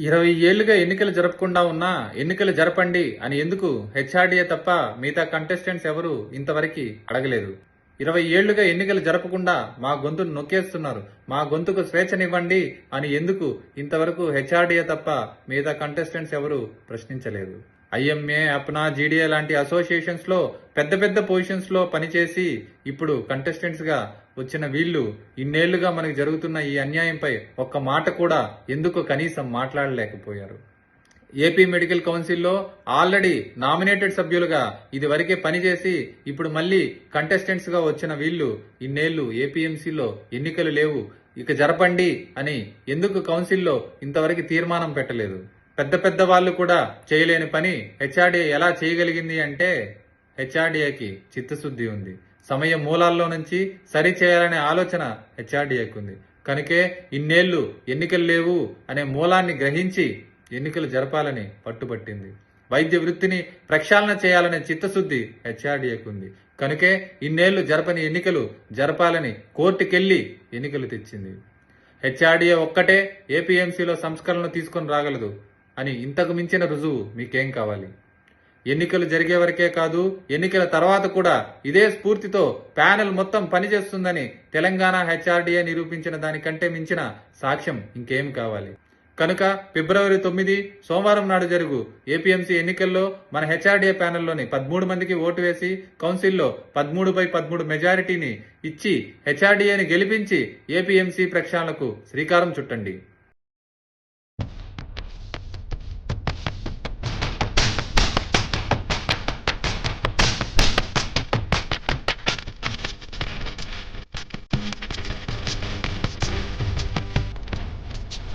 20 ఏళ్లుగా ఎన్నికలు జరపకుండా ఉన్నా ఎన్నికలు జరపండి అని ఎందుకు హెచ్ఆర్డీఏ తప్ప మిగతా కంటెస్టెంట్స్ ఎవరు ఇంతవరకు అడగలేదు. 20 ఏళ్లుగా ఎన్నికలు జరపకుండా మా గొంతును నొక్కేస్తున్నారు, మా గొంతుకు స్వేచ్ఛనివ్వండి అని ఎందుకు ఇంతవరకు హెచ్ఆర్డీఏ తప్ప మిగతా కంటెస్టెంట్స్ ఎవరు ప్రశ్నించలేదు. ఐఎంఏ, అప్నా, జీడీఏ లాంటి అసోసియేషన్స్ లో పెద్ద పెద్ద పొజిషన్స్ లో పనిచేసి ఇప్పుడు కంటెస్టెంట్స్ గా వచ్చిన వీళ్ళు ఇన్నేళ్లుగా మనకు జరుగుతున్న ఈ అన్యాయంపై ఒక్క మాట కూడా ఎందుకు కనీసం మాట్లాడలేకపోయారు. ఏపీ మెడికల్ కౌన్సిల్లో ఆల్రెడీ నామినేటెడ్ సభ్యులుగా ఇదివరకే పనిచేసి ఇప్పుడు మళ్లీ కంటెస్టెంట్స్ గా వచ్చిన వీళ్ళు ఇన్నేళ్లు ఏపీఎంసీలో ఎన్నికలు లేవు, ఇక జరపండి అని ఎందుకు కౌన్సిల్లో ఇంతవరకు తీర్మానం పెట్టలేదు. పెద్ద పెద్ద వాళ్ళు కూడా చేయలేని పని హెచ్ఆర్డీఏ ఎలా చేయగలిగింది అంటే హెచ్ఆర్డీఏకి చిత్తశుద్ధి ఉంది. సమయ మూలాల్లో నుంచి సరి చేయాలనే ఆలోచన హెచ్ఆర్డీఏకి ఉంది. కనుకే ఇన్నేళ్లు ఎన్నికలు లేవు అనే మూలాన్ని గ్రహించి ఎన్నికలు జరపాలని పట్టుబట్టింది. వైద్య వృత్తిని ప్రక్షాళన చేయాలనే చిత్తశుద్ధి హెచ్ఆర్డీఏకి ఉంది. కనుకే ఇన్నేళ్లు జరపని ఎన్నికలు జరపాలని కోర్టుకెళ్లి ఎన్నికలు తెచ్చింది. హెచ్ఆర్డీఏ ఒక్కటే ఏపీఎంసీలో సంస్కరణలు తీసుకొని రాగలదు అని ఇంతకు మించిన రుజువు మీకేం కావాలి? ఎన్నికలు జరిగే వరకే కాదు, ఎన్నికల తర్వాత కూడా ఇదే స్ఫూర్తితో ప్యానెల్ మొత్తం పనిచేస్తుందని తెలంగాణ హెచ్ఆర్డీఏ నిరూపించిన దానికంటే మించిన సాక్ష్యం ఇంకేం కావాలి? కనుక ఫిబ్రవరి 9 సోమవారం నాడు జరుగు ఏపీఎంసీ ఎన్నికల్లో మన హెచ్ఆర్డీఏ ప్యానెల్లోని 13 మందికి ఓటు వేసి కౌన్సిల్లో 13/13 మెజారిటీని ఇచ్చి హెచ్ఆర్డీఏని గెలిపించి ఏపీఎంసీ ప్రక్షాళనకు శ్రీకారం చుట్టండి.